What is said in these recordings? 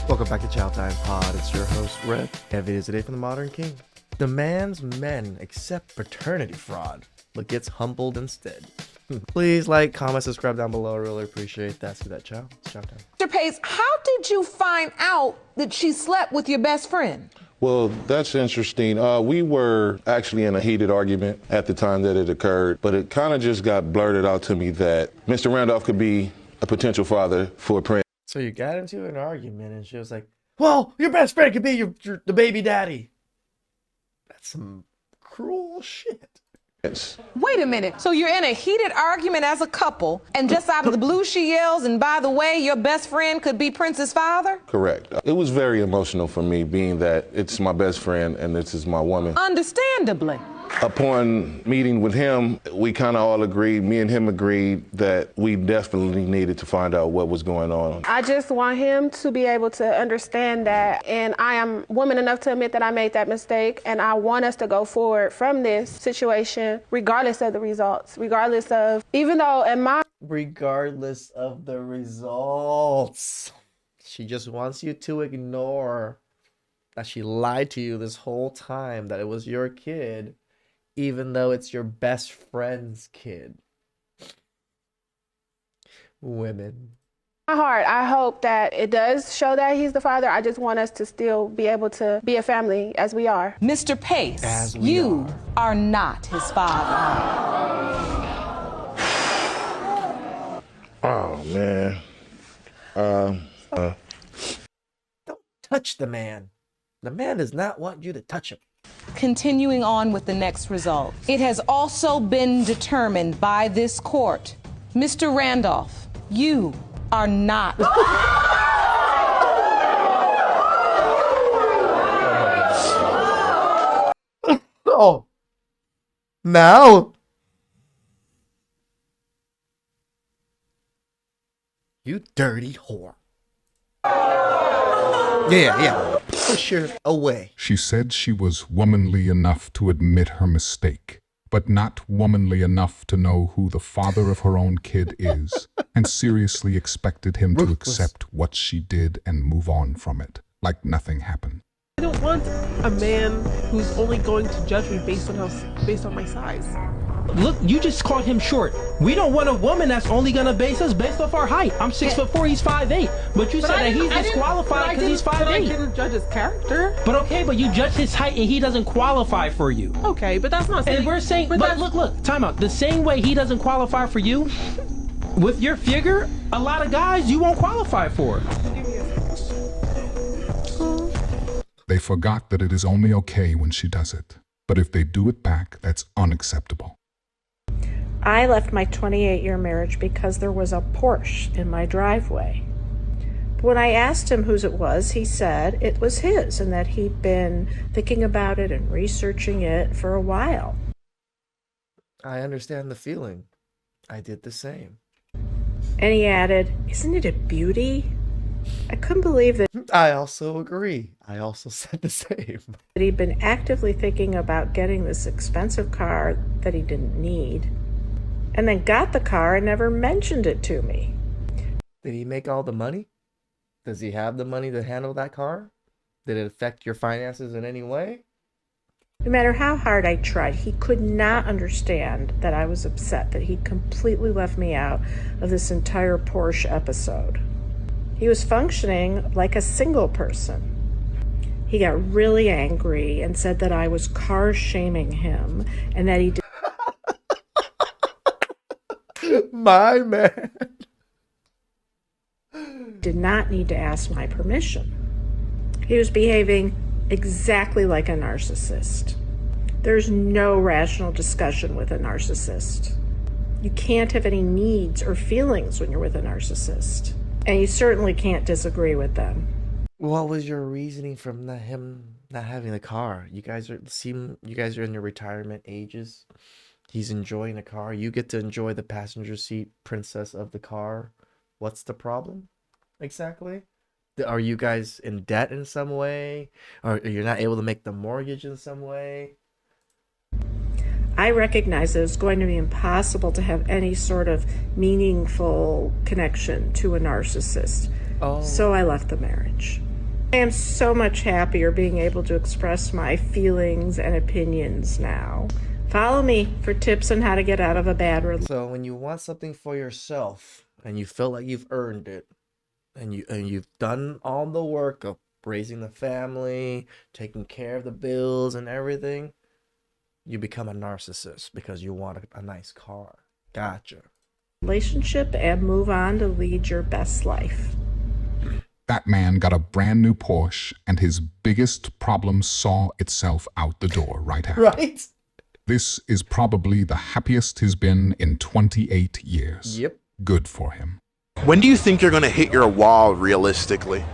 Welcome back to Chow Time Pod. It's your host, Red, and it is a day from the Modern King. Demands men accept paternity fraud, but gets humbled instead. Please like, comment, subscribe down below. I really appreciate that. See that, Chow? It's Chow Time. Mr. Pace, how did you find out that she slept with your best friend? Well, that's interesting. We were actually in a heated argument at the time that it occurred, but it kind of just got blurted out to me that Mr. Randolph could be a potential father for Prince. So you got into an argument, and she was like, well, your best friend could be the baby daddy. That's some cruel shit. Wait a minute. So you're in a heated argument as a couple, and just out of the blue she yells, and by the way, your best friend could be Prince's father? Correct. It was very emotional for me, being that it's my best friend and this is my woman. Understandably. Upon meeting with him, we kind of all agreed, me and him agreed, that we definitely needed to find out what was going on. I just want him to be able to understand that, and I am woman enough to admit that I made that mistake, and I want us to go forward from this situation, regardless of the results, regardless of the results. She just wants you to ignore that she lied to you this whole time, that it was your kid, even though it's your best friend's kid. Women. My heart, I hope that it does show that he's the father. I just want us to still be able to be a family as we are. Mr. Pace, you are not his father. Oh, man. Don't touch the man. The man does not want you to touch him. Continuing on with the next result. It has also been determined by this court, Mr. Randolph, you are not. Oh. Now? You dirty whore. Yeah. Push her away. She said she was womanly enough to admit her mistake, but not womanly enough to know who the father of her own kid is, and seriously expected him to accept what she did and move on from it, like nothing happened. I don't want a man who's only going to judge me based on my size. Look, you just called him short. We don't want a woman that's only gonna base us based off our height. I'm 6'4", he's 5'8". But you said that he's disqualified because he's 5'8". I didn't judge his character. But okay, but you judge his height and he doesn't qualify for you. Okay, but that's not saying. And we're saying, but look, time out. The same way he doesn't qualify for you, with your figure, a lot of guys you won't qualify for. They forgot that it is only okay when she does it. But if they do it back, that's unacceptable. I left my 28-year marriage because there was a Porsche in my driveway. But when I asked him whose it was, he said it was his and that he'd been thinking about it and researching it for a while. I understand the feeling. I did the same. And he added, "Isn't it a beauty?" I couldn't believe that. I also agree. I also said the same. That he'd been actively thinking about getting this expensive car that he didn't need, and then got the car and never mentioned it to me. Did he make all the money? Does he have the money to handle that car? Did it affect your finances in any way? No matter how hard I tried, he could not understand that I was upset that he'd completely left me out of this entire Porsche episode. He was functioning like a single person. He got really angry and said that I was car shaming him and that he My man did not need to ask my permission. He was behaving exactly like a narcissist. There's no rational discussion with a narcissist. You can't have any needs or feelings when you're with a narcissist. And you certainly can't disagree with them. What was your reasoning from him not having the car? You guys are in your retirement ages. He's enjoying the car. You get to enjoy the passenger seat, princess of the car. What's the problem? Exactly. Are you guys in debt in some way? Or you're not able to make the mortgage in some way? I recognized that it was going to be impossible to have any sort of meaningful connection to a narcissist. Oh. So I left the marriage. I am so much happier being able to express my feelings and opinions now. Follow me for tips on how to get out of a bad relationship. So when you want something for yourself and you feel like you've earned it, and you've done all the work of raising the family, taking care of the bills and everything, you become a narcissist because you want a nice car. Gotcha. Relationship and move on to lead your best life. That man got a brand new Porsche, and his biggest problem saw itself out the door right after. Right? This is probably the happiest he's been in 28 years. Yep. Good for him. When do you think you're going to hit your wall realistically?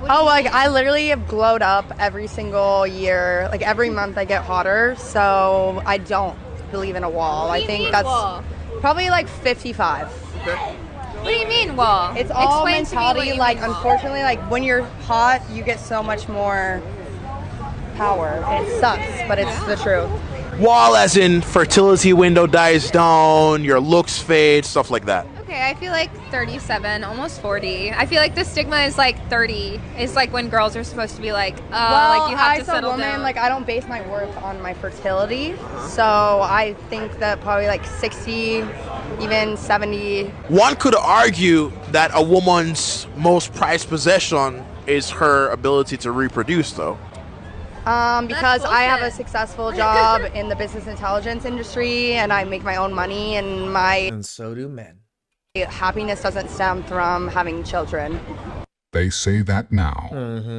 Oh, like I literally have glowed up every single year. Like every month I get hotter, so I don't believe in a wall. I think that's probably like 55. Okay. What do you mean wall? It's all Explain to me mentality. what you Like mean wall. unfortunately, like when you're hot, you get so much more power. It sucks, but it's the truth. Wall as in fertility window dies down, your looks fade, stuff like that. Okay, I feel like 37, almost 40. I feel like the stigma is like 30. It's like when girls are supposed to be like, like you have to as a settle woman, down. like I don't base my worth on my fertility, so I think that probably like 60, even 70. One could argue that a woman's most prized possession is her ability to reproduce, though. Because I have a successful job in the business intelligence industry and I make my own money, and my And so do men. happiness doesn't stem from having children. They say that now,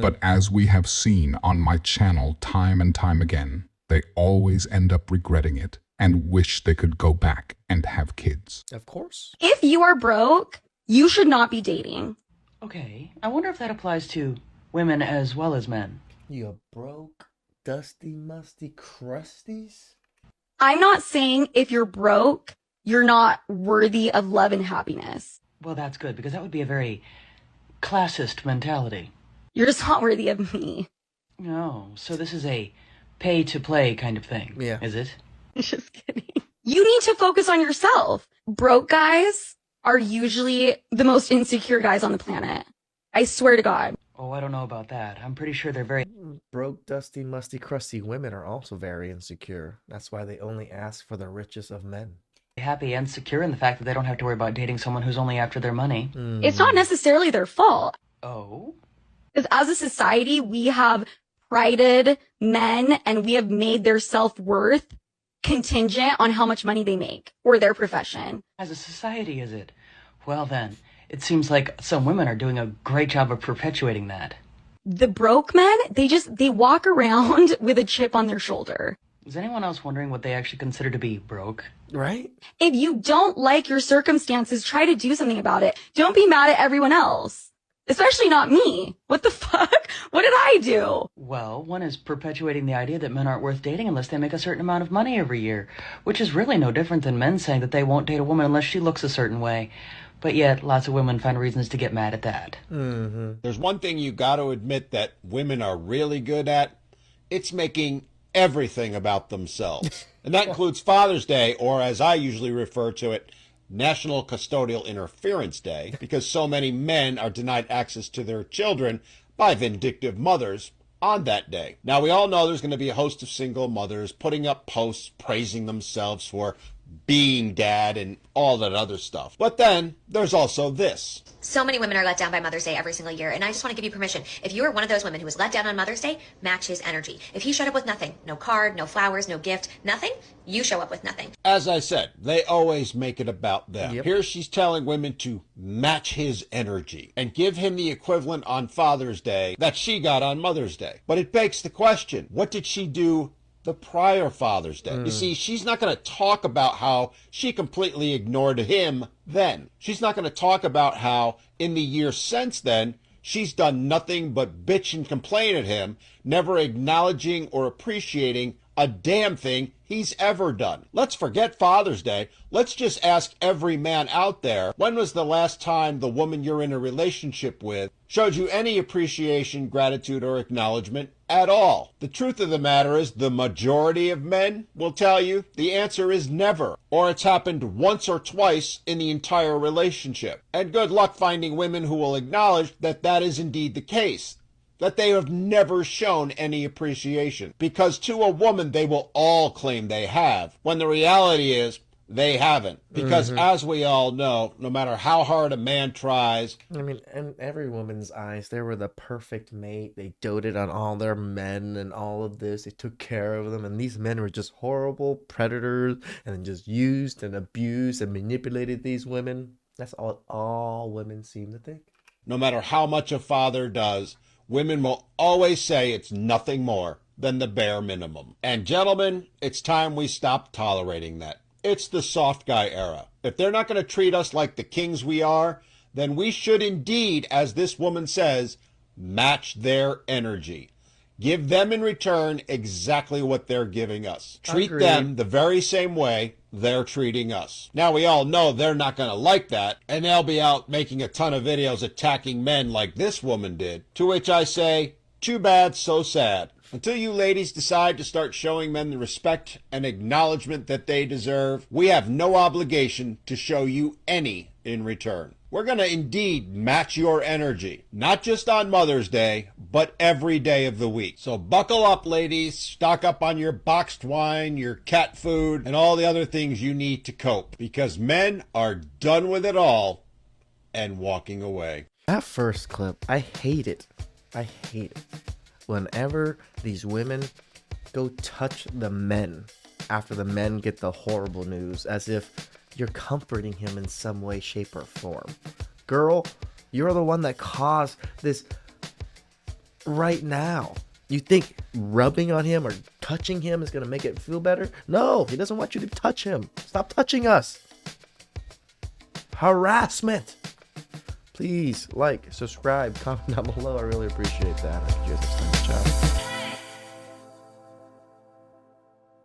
but as we have seen on my channel time and time again, they always end up regretting it and wish they could go back and have kids. Of course. If you are broke, you should not be dating. Okay, I wonder if that applies to women as well as men. You broke, dusty, musty crusties? I'm not saying if you're broke, you're not worthy of love and happiness. Well, that's good, because that would be a very classist mentality. You're just not worthy of me. No, so this is a pay-to-play kind of thing, Yeah. is it? Just kidding. You need to focus on yourself. Broke guys are usually the most insecure guys on the planet. I swear to God. Oh, I don't know about that. I'm pretty sure they're very... Broke, dusty, musty, crusty women are also very insecure. That's why they only ask for the richest of men. happy and secure in the fact that they don't have to worry about dating someone who's only after their money. It's not necessarily their fault. Oh? Because as a society, we have prided men and we have made their self-worth contingent on how much money they make or their profession. As a society, is it? Well then, it seems like some women are doing a great job of perpetuating that. The broke men, they walk around with a chip on their shoulder. Is anyone else wondering what they actually consider to be broke? Right? If you don't like your circumstances, try to do something about it. Don't be mad at everyone else. Especially not me. What the fuck? What did I do? Well, one is perpetuating the idea that men aren't worth dating unless they make a certain amount of money every year, which is really no different than men saying that they won't date a woman unless she looks a certain way. But yet, lots of women find reasons to get mad at that. There's one thing you got to admit that women are really good at. It's making everything about themselves. And that includes Father's Day, or as I usually refer to it, National Custodial Interference Day, because so many men are denied access to their children by vindictive mothers on that day. Now, we all know there's going to be a host of single mothers putting up posts praising themselves for being dad and all that other stuff. But then there's also this. So many women are let down by Mother's Day every single year, and I just want to give you permission. If you are one of those women who was let down on Mother's Day, match his energy. If he showed up with nothing, no card, no flowers, no gift, nothing, you show up with nothing. As I said, they always make it about them. Yep. Here she's telling women to match his energy and give him the equivalent on Father's Day that she got on Mother's Day. But it begs the question, what did she do the prior Father's Day? You see, she's not going to talk about how she completely ignored him then. She's not going to talk about how in the years since then, she's done nothing but bitch and complain at him, never acknowledging or appreciating a damn thing he's ever done. Let's forget Father's Day. Let's just ask every man out there, when was the last time the woman you're in a relationship with showed you any appreciation, gratitude, or acknowledgement at all? The truth of the matter is the majority of men will tell you the answer is never, or it's happened once or twice in the entire relationship. And good luck finding women who will acknowledge that that is indeed the case. that they have never shown any appreciation. Because to a woman, they will all claim they have, when the reality is they haven't. Because as we all know, no matter how hard a man tries, I mean, in every woman's eyes, they were the perfect mate. They doted on all their men and all of this. They took care of them. And these men were just horrible predators and just used and abused and manipulated these women. That's all women seem to think. no matter how much a father does, women will always say it's nothing more than the bare minimum. And gentlemen, it's time we stop tolerating that. It's the soft guy era. If they're not going to treat us like the kings we are, then we should indeed, as this woman says, match their energy. Give them in return exactly what they're giving us. Treat Agreed. them the very same way they're treating us. Now, we all know they're not going to like that, and they'll be out making a ton of videos attacking men like this woman did. To which I say, too bad, so sad. Until you ladies decide to start showing men the respect and acknowledgement that they deserve, we have no obligation to show you any in return. We're going to indeed match your energy, not just on Mother's Day, but every day of the week. So buckle up, ladies. Stock up on your boxed wine, your cat food, and all the other things you need to cope, because men are done with it all and walking away. That first clip, I hate it. I hate it. Whenever these women go touch the men after the men get the horrible news, as if you're comforting him in some way, shape, or form. Girl, you're the one that caused this right now. You think rubbing on him or touching him is going to make it feel better? No, he doesn't want you to touch him. Stop touching us. Harassment. Please like, subscribe, comment down below. I really appreciate that. I'll see you guys next time. Ciao.